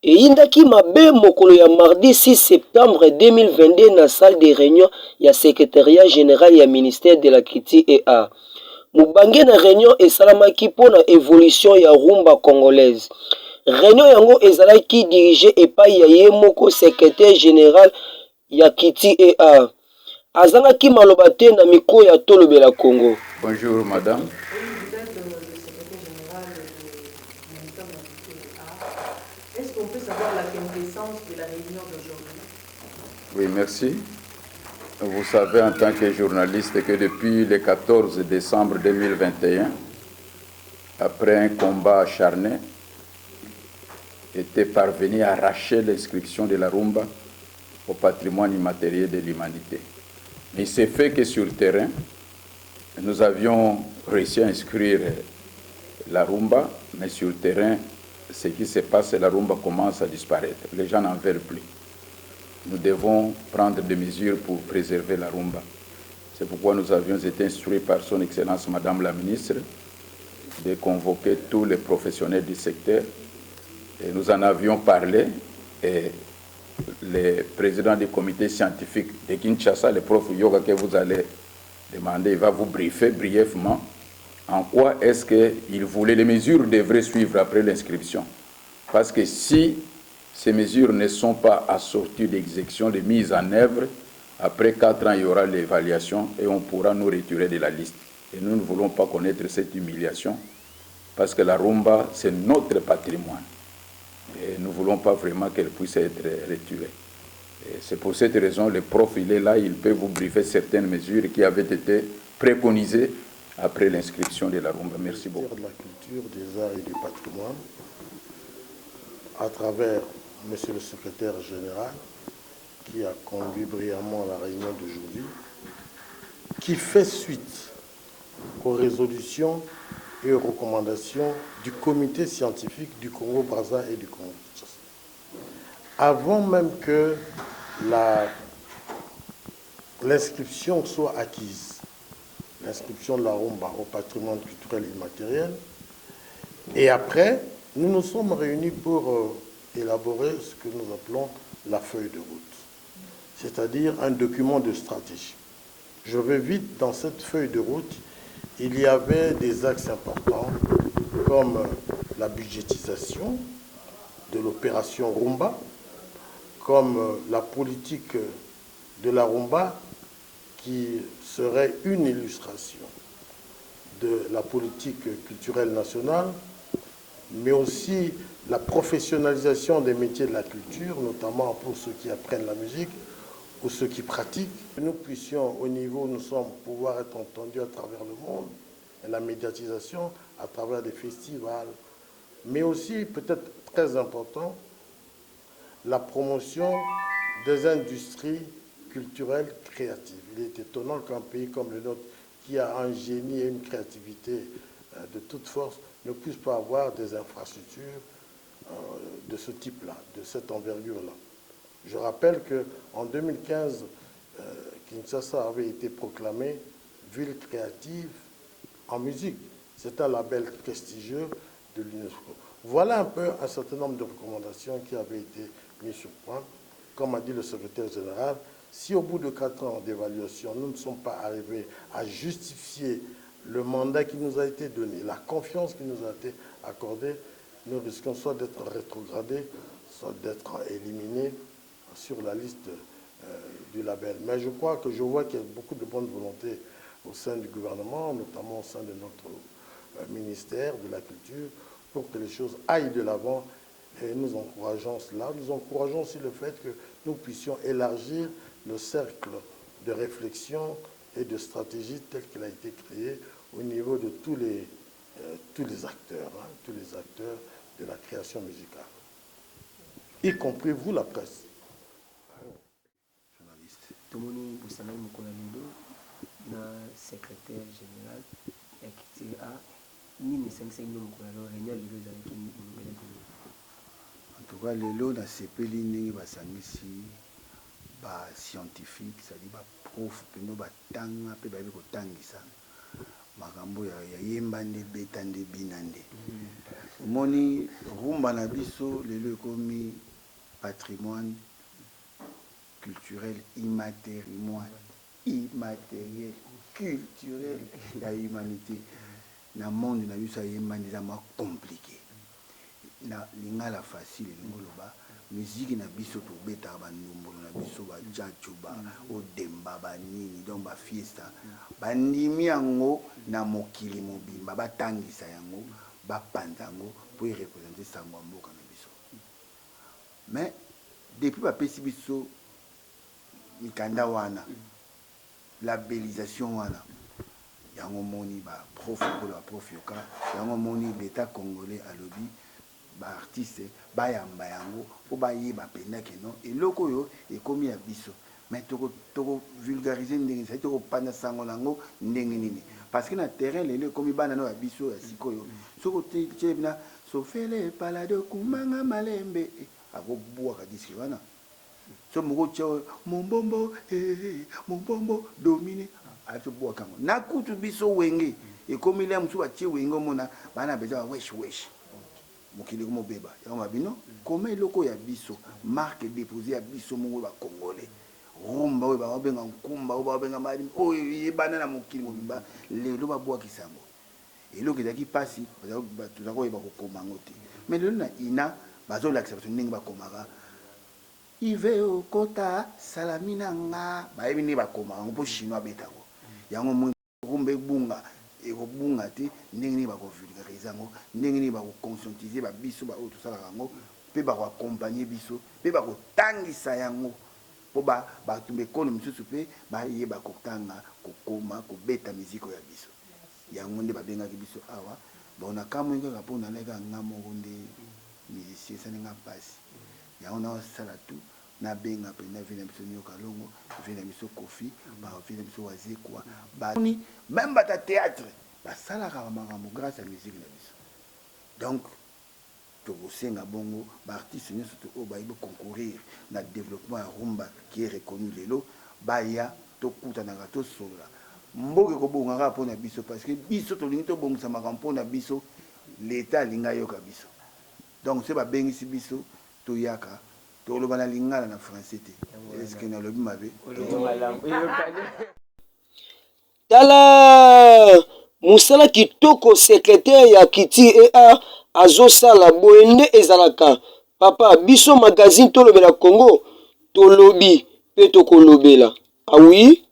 Et Indaki Mabe Mokolo ya mardi 6 septembre 2022 na salle de réunion ya secrétariat général ya ministère de la Culture et Art. Mubange na réunion esalamaki pona évolution ya rumba congolaise. Réunion yango ezalaki dirigé epai ya ye moko secrétaire général ya Culture et Art. Azangaki maloba te na micro ya Tolobela Congo. Bonjour madame. Est-ce qu'on peut savoir la quintessence de la réunion d'aujourd'hui? Oui, merci. Vous savez en tant que journaliste que depuis le 14 décembre 2021, après un combat acharné, était parvenu à arracher l'inscription de la rumba au patrimoine immatériel de l'humanité. Mais il s'est fait que sur le terrain, nous avions réussi à inscrire la rumba, mais sur le terrain, ce qui se passe, la rumba commence à disparaître. Les gens n'en veulent plus. Nous devons prendre des mesures pour préserver la rumba. C'est pourquoi nous avions été instruits par son Excellence Madame la Ministre de convoquer tous les professionnels du secteur. Et nous en avions parlé. Et le président du comité scientifique de Kinshasa, le prof Yoga que vous allez demander, il va vous briefer brièvement en quoi est-ce qu'il voulait les mesures devraient suivre après l'inscription. Parce que si ces mesures ne sont pas assorties d'exécution, de mise en œuvre, après 4 ans, il y aura l'évaluation et on pourra nous retirer de la liste. Et nous ne voulons pas connaître cette humiliation parce que la rumba, c'est notre patrimoine. Et nous ne voulons pas vraiment qu'elle puisse être retirée. C'est pour cette raison, le prof, il est là, il peut vous briefer certaines mesures qui avaient été préconisées après l'inscription de la rumba. Merci beaucoup. De la culture, des arts et du patrimoine, à travers Monsieur le secrétaire général, qui a conduit brillamment la réunion d'aujourd'hui, qui fait suite aux résolutions et aux recommandations du comité scientifique du Congo-Brazza et du Congo-Kinshasa. Avant même que l'inscription soit acquise, l'inscription de la rumba au patrimoine culturel immatériel, et après, nous nous sommes réunis pour élaborer ce que nous appelons la feuille de route, c'est-à-dire un document de stratégie. Je vais vite, dans cette feuille de route, il y avait des axes importants comme la budgétisation de l'opération Rumba, comme la politique de la rumba qui serait une illustration de la politique culturelle nationale, mais aussi la professionnalisation des métiers de la culture, notamment pour ceux qui apprennent la musique ou ceux qui pratiquent. Que nous puissions, au niveau où nous sommes, pouvoir être entendus à travers le monde, et la médiatisation à travers des festivals, mais aussi, peut-être très important, la promotion des industries culturelles créatives. Il est étonnant qu'un pays comme le nôtre, qui a un génie et une créativité de toute force, ne puisse pas avoir des infrastructures de ce type-là, de cette envergure-là. Je rappelle qu'en 2015, Kinshasa avait été proclamée ville créative en musique. C'est un label prestigieux de l'UNESCO. Voilà un peu un certain nombre de recommandations qui avaient été mises sur point. Comme a dit le secrétaire général, si au bout de 4 ans d'évaluation, nous ne sommes pas arrivés à justifier le mandat qui nous a été donné, la confiance qui nous a été accordée, nous risquons soit d'être rétrogradés, soit d'être éliminés sur la liste du label. Mais je crois que je vois qu'il y a beaucoup de bonne volonté au sein du gouvernement, notamment au sein de notre ministère de la Culture, pour que les choses aillent de l'avant. Et nous encourageons cela. Nous encourageons aussi le fait que nous puissions élargir le cercle de réflexion et de stratégie tel qu'il a été créé au niveau de tous les acteurs, tous les acteurs de la création musicale, y compris vous, la presse. Tomoni Boussanaï Mokonamindo, secrétaire général de la Culture A, en tout cas, les lots dans ces pays, scientifique, c'est-à-dire prof, batanga, pe babi kotangisa, makambo ya yembande betande binande. Moni rumba na biso lelo komi patrimoine culturel immatériel culturel ya humanité na monde na biso ayembani eza mwa compliqué na lingala facile lingoloba musique na biso tobetaka bandombolo na biso bajacho odemba banini donc bafiesta bandimi yango na mokili mobimba batangisa yango bapanza yango mpo erepresente sango ya mboka na biso. Mais depuis bapesi biso mikanda wana labellisation wana yango moni baprof okola baprof yoka yango moni l'état congolais alobi baartiste bayamba yango mpo bayeba pendake non eloko oyo ekomi ya biso. Mais toko vulgariser ndenge sai tokopanda sango nango ndenge nini parce que na terrain lelo ekomi bana no ya biso ya sikoyo soko tebina sofele palado kumanga malembe akobwaka diski wana so moko tio mombombo domine atobwaka ngo na kutu biso wenge ekomi le musu batie wenge mona bana beza wesh mokili ko mobeba ya mabino koma eloko ya biso marque déposée ya biso mongo ba congolais rumba we ba benga nkumba we ba benga mali o yebana na mokili mobimba lelo ba bwaki sango eloko ezaki pasi tuzako yeba kokoma ngote mais lelo na ina bazolakisa bato ndenge bakomaka ive okota salamina nga bayebi nde bakomaka ngo mpo chinois betango yango rumba ebunga ekobunga te ndenge nini bakovulgarize yango ndenge nini bakoconscientize babiso baoyo tosalaka yango mpe bakoakompagne biso mpe bakotangisa yango mpo bato bekolo misusu mpe bayeba kotanga kokoma kobeta miziko ya biso yango nde babengaki biso awa bona kamoi kaka mpo naleka nga moko nde musicien esalinga mpasi yango naosala tu nabenga mpenza vi na biso nyoka longo vi na biso kofi bavi na biso wazekwa même bata théâtre basalaka bamakambo grâce à musique na biso. Donc tokosenga bongo baartiste nyonso oyo bayebi concourir na développement ya rumba qui est reconnu lelo baya tokutanaka tosolola mboka ekobongaka mpona biso parce que biso tolingi tobongisa makambo mpona biso l'état alinga yoka biso. Donc se babengisi biso toyaka toloba na lingala na français te eske nalobi mabe tala musala kitoko secrétaire ya kiti ea azosala boye nde ezalaka papa biso magazine tolobela Congo tolobi pe tokolobela awi